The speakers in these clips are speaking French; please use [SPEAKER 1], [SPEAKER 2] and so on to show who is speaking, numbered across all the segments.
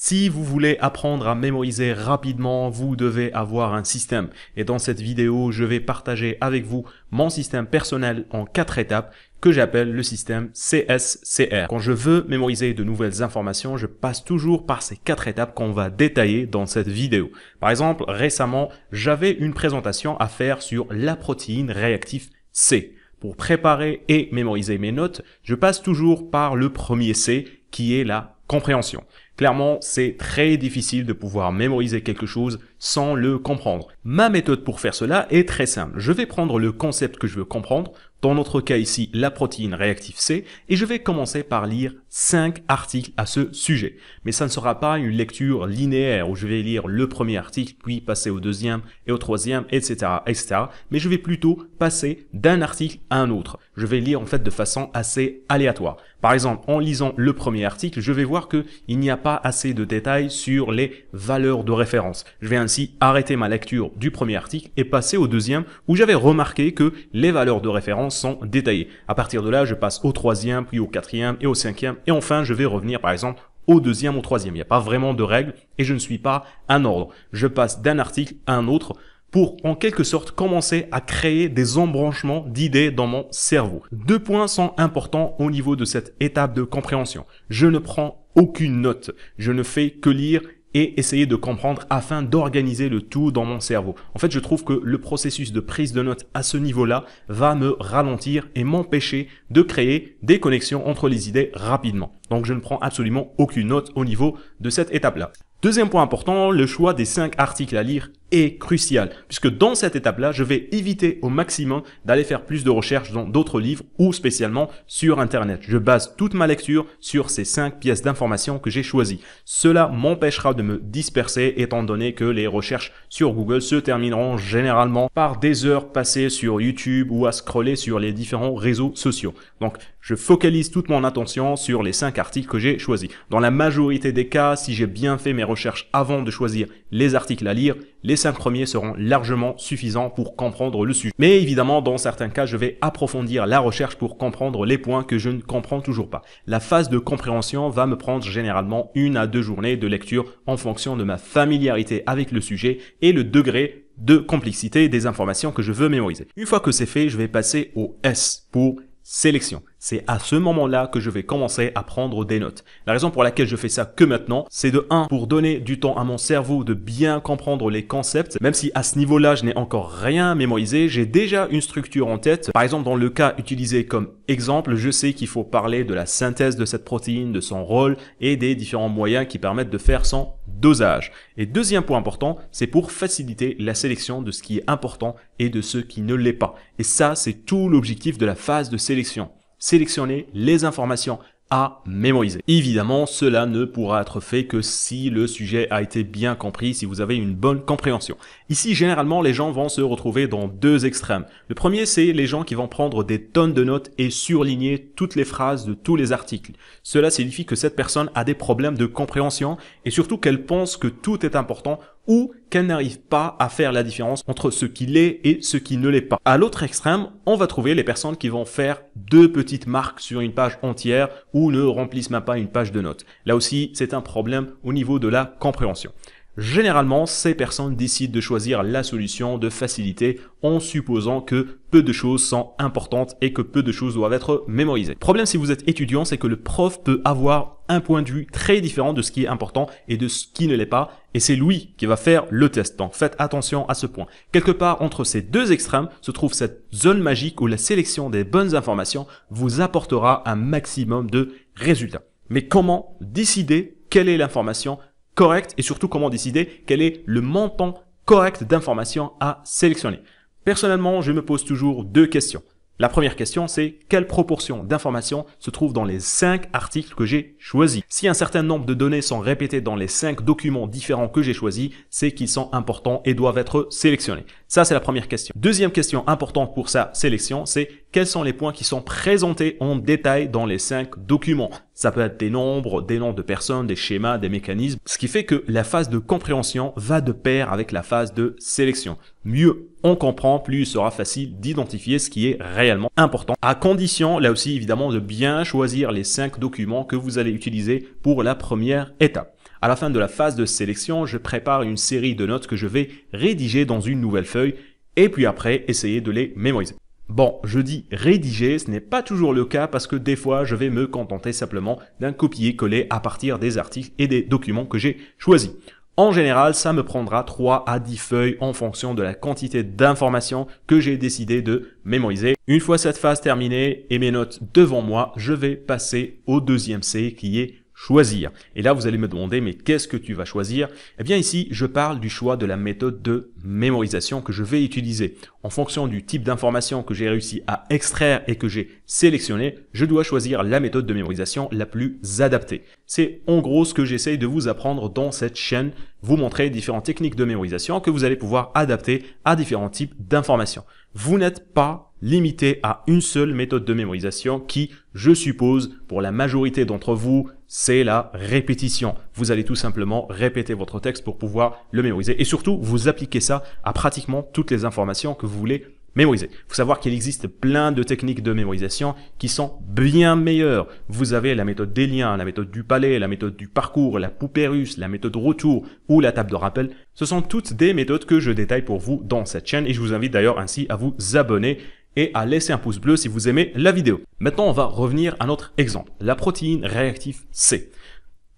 [SPEAKER 1] Si vous voulez apprendre à mémoriser rapidement, vous devez avoir un système. Et dans cette vidéo, je vais partager avec vous mon système personnel en 4 étapes que j'appelle le système CSCR. Quand je veux mémoriser de nouvelles informations, je passe toujours par ces 4 étapes qu'on va détailler dans cette vidéo. Par exemple, récemment, j'avais une présentation à faire sur la protéine réactive C. Pour préparer et mémoriser mes notes, je passe toujours par le premier C qui est la compréhension. Clairement, c'est très difficile de pouvoir mémoriser quelque chose sans le comprendre. Ma méthode pour faire cela est très simple. Je vais prendre le concept que je veux comprendre, dans notre cas ici, la protéine réactive C, et je vais commencer par lire 5 articles à ce sujet. Mais ça ne sera pas une lecture linéaire où je vais lire le premier article, puis passer au deuxième et au troisième, etc., etc. Mais je vais plutôt passer d'un article à un autre. Je vais lire en fait de façon assez aléatoire. Par exemple, en lisant le premier article, je vais voir qu'il n'y a pas assez de détails sur les valeurs de référence. Je vais ainsi arrêter ma lecture du premier article et passer au deuxième où j'avais remarqué que les valeurs de référence sont détaillées. À partir de là, je passe au troisième, puis au quatrième et au cinquième et enfin, je vais revenir par exemple au deuxième, au troisième. Il n'y a pas vraiment de règles et je ne suis pas un ordre. Je passe d'un article à un autre pour, en quelque sorte, commencer à créer des embranchements d'idées dans mon cerveau. 2 points sont importants au niveau de cette étape de compréhension. Je ne prends aucune note. Je ne fais que lire et essayer de comprendre afin d'organiser le tout dans mon cerveau. En fait, je trouve que le processus de prise de notes à ce niveau-là va me ralentir et m'empêcher de créer des connexions entre les idées rapidement. Donc, je ne prends absolument aucune note au niveau de cette étape-là. Deuxième point important, le choix des 5 articles à lire est crucial, puisque dans cette étape-là, je vais éviter au maximum d'aller faire plus de recherches dans d'autres livres ou spécialement sur Internet. Je base toute ma lecture sur ces 5 pièces d'information que j'ai choisies. Cela m'empêchera de me disperser étant donné que les recherches sur Google se termineront généralement par des heures passées sur YouTube ou à scroller sur les différents réseaux sociaux. Donc, je focalise toute mon attention sur les 5 articles que j'ai choisis. Dans la majorité des cas, si j'ai bien fait mes recherches avant de choisir les articles à lire, les 5 premiers seront largement suffisants pour comprendre le sujet. Mais évidemment, dans certains cas, je vais approfondir la recherche pour comprendre les points que je ne comprends toujours pas. La phase de compréhension va me prendre généralement 1 à 2 journées de lecture en fonction de ma familiarité avec le sujet et le degré de complexité des informations que je veux mémoriser. Une fois que c'est fait, je vais passer au S pour sélection. C'est à ce moment-là que je vais commencer à prendre des notes. La raison pour laquelle je fais ça que maintenant, c'est de 1, pour donner du temps à mon cerveau de bien comprendre les concepts. Même si à ce niveau-là, je n'ai encore rien mémorisé, j'ai déjà une structure en tête. Par exemple, dans le cas utilisé comme exemple, je sais qu'il faut parler de la synthèse de cette protéine, de son rôle et des différents moyens qui permettent de faire son dosage. Et deuxième point important, c'est pour faciliter la sélection de ce qui est important et de ce qui ne l'est pas. Et ça, c'est tout l'objectif de la phase de sélection. Sélectionner les informations à mémoriser. Évidemment, cela ne pourra être fait que si le sujet a été bien compris, si vous avez une bonne compréhension. Ici, généralement, les gens vont se retrouver dans 2 extrêmes. Le premier, c'est les gens qui vont prendre des tonnes de notes et surligner toutes les phrases de tous les articles. Cela signifie que cette personne a des problèmes de compréhension et surtout qu'elle pense que tout est important ou qu'elle n'arrive pas à faire la différence entre ce qui l'est et ce qui ne l'est pas. À l'autre extrême, on va trouver les personnes qui vont faire 2 petites marques sur une page entière ou ne remplissent même pas une page de notes. Là aussi, c'est un problème au niveau de la compréhension. Généralement, ces personnes décident de choisir la solution de facilité en supposant que peu de choses sont importantes et que peu de choses doivent être mémorisées. Le problème si vous êtes étudiant, c'est que le prof peut avoir un point de vue très différent de ce qui est important et de ce qui ne l'est pas et c'est lui qui va faire le test. Donc faites attention à ce point. Quelque part entre ces 2 extrêmes se trouve cette zone magique où la sélection des bonnes informations vous apportera un maximum de résultats. Mais comment décider quelle est l'information correct et surtout comment décider quel est le montant correct d'informations à sélectionner. Personnellement, je me pose toujours 2 questions. La première question, c'est quelle proportion d'informations se trouve dans les 5 articles que j'ai choisis. Si un certain nombre de données sont répétées dans les 5 documents différents que j'ai choisis, c'est qu'ils sont importants et doivent être sélectionnés. Ça, c'est la première question. Deuxième question importante pour sa sélection, c'est quels sont les points qui sont présentés en détail dans les 5 documents. Ça peut être des nombres, des noms de personnes, des schémas, des mécanismes. Ce qui fait que la phase de compréhension va de pair avec la phase de sélection. Mieux on comprend, plus il sera facile d'identifier ce qui est réellement important. À condition, là aussi évidemment, de bien choisir les 5 documents que vous allez utiliser pour la première étape. À la fin de la phase de sélection, je prépare une série de notes que je vais rédiger dans une nouvelle feuille et puis après essayer de les mémoriser. Bon, je dis rédiger, ce n'est pas toujours le cas parce que des fois, je vais me contenter simplement d'un copier-coller à partir des articles et des documents que j'ai choisis. En général, ça me prendra 3 à 10 feuilles en fonction de la quantité d'informations que j'ai décidé de mémoriser. Une fois cette phase terminée et mes notes devant moi, je vais passer au deuxième C qui est choisir. Et là, vous allez me demander, mais qu'est-ce que tu vas choisir? Eh bien ici, je parle du choix de la méthode de mémorisation que je vais utiliser. En fonction du type d'information que j'ai réussi à extraire et que j'ai sélectionné, je dois choisir la méthode de mémorisation la plus adaptée. C'est en gros ce que j'essaye de vous apprendre dans cette chaîne, vous montrer différentes techniques de mémorisation que vous allez pouvoir adapter à différents types d'informations. Vous n'êtes pas limité à une seule méthode de mémorisation qui, je suppose, pour la majorité d'entre vous, c'est la répétition. Vous allez tout simplement répéter votre texte pour pouvoir le mémoriser et surtout, vous appliquez ça à pratiquement toutes les informations que vous voulez mémoriser. Il faut savoir qu'il existe plein de techniques de mémorisation qui sont bien meilleures. Vous avez la méthode des liens, la méthode du palais, la méthode du parcours, la poupée russe, la méthode retour ou la table de rappel. Ce sont toutes des méthodes que je détaille pour vous dans cette chaîne et je vous invite d'ailleurs ainsi à vous abonner et à laisser un pouce bleu si vous aimez la vidéo. Maintenant, on va revenir à notre exemple, la protéine réactive C.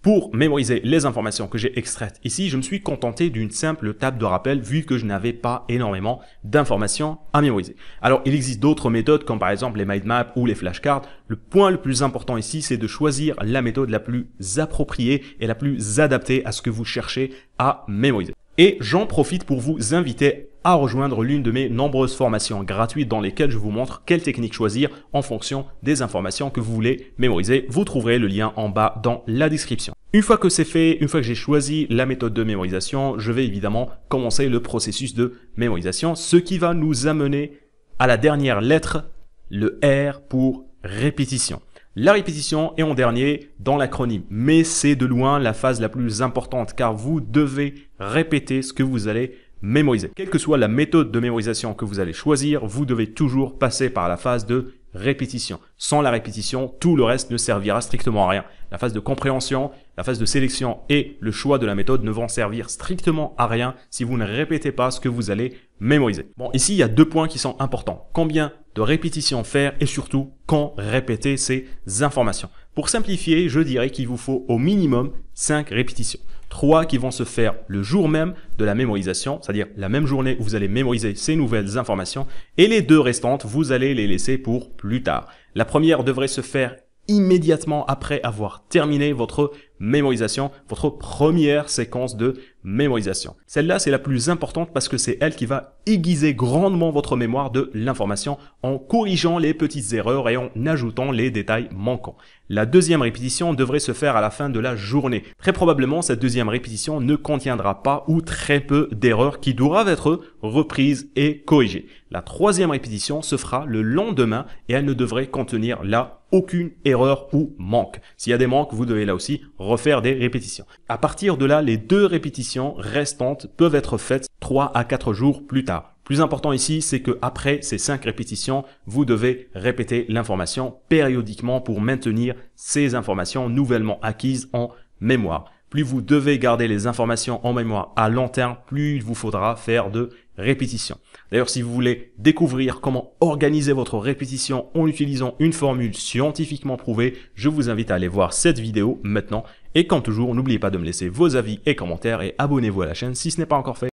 [SPEAKER 1] Pour mémoriser les informations que j'ai extraites ici, je me suis contenté d'une simple table de rappel vu que je n'avais pas énormément d'informations à mémoriser. Alors, il existe d'autres méthodes comme par exemple les mind maps ou les flashcards. Le point le plus important ici, c'est de choisir la méthode la plus appropriée et la plus adaptée à ce que vous cherchez à mémoriser. Et j'en profite pour vous inviter à rejoindre l'une de mes nombreuses formations gratuites dans lesquelles je vous montre quelle technique choisir en fonction des informations que vous voulez mémoriser. Vous trouverez le lien en bas dans la description. Une fois que c'est fait, une fois que j'ai choisi la méthode de mémorisation, je vais évidemment commencer le processus de mémorisation, ce qui va nous amener à la dernière lettre, le R pour répétition. La répétition est en dernier dans l'acronyme, mais c'est de loin la phase la plus importante car vous devez répéter ce que vous allez mémoriser. Quelle que soit la méthode de mémorisation que vous allez choisir, vous devez toujours passer par la phase de répétition. Sans la répétition, tout le reste ne servira strictement à rien. La phase de compréhension, la phase de sélection et le choix de la méthode ne vont servir strictement à rien si vous ne répétez pas ce que vous allez mémoriser. Bon, ici, il y a 2 points qui sont importants. Combien de répétitions faire et surtout quand répéter ces informations. Pour simplifier, je dirais qu'il vous faut au minimum 5 répétitions. 3 qui vont se faire le jour même de la mémorisation, c'est-à-dire la même journée où vous allez mémoriser ces nouvelles informations, et les 2 restantes, vous allez les laisser pour plus tard. La première devrait se faire immédiatement après avoir terminé votre mémorisation, votre première séquence de mémorisation. Celle-là, c'est la plus importante parce que c'est elle qui va aiguiser grandement votre mémoire de l'information en corrigeant les petites erreurs et en ajoutant les détails manquants. La deuxième répétition devrait se faire à la fin de la journée. Très probablement, cette deuxième répétition ne contiendra pas ou très peu d'erreurs qui doivent être reprises et corrigées. La troisième répétition se fera le lendemain et elle ne devrait contenir là aucune erreur ou manque. S'il y a des manques, vous devez là aussi refaire des répétitions. À partir de là, les 2 répétitions restantes peuvent être faites 3 à 4 jours plus tard. Plus important ici, c'est que après ces 5 répétitions, vous devez répéter l'information périodiquement pour maintenir ces informations nouvellement acquises en mémoire. Plus vous devez garder les informations en mémoire à long terme, plus il vous faudra faire de répétitions. D'ailleurs, si vous voulez découvrir comment organiser votre répétition en utilisant une formule scientifiquement prouvée, je vous invite à aller voir cette vidéo maintenant. Et comme toujours, n'oubliez pas de me laisser vos avis et commentaires et abonnez-vous à la chaîne si ce n'est pas encore fait.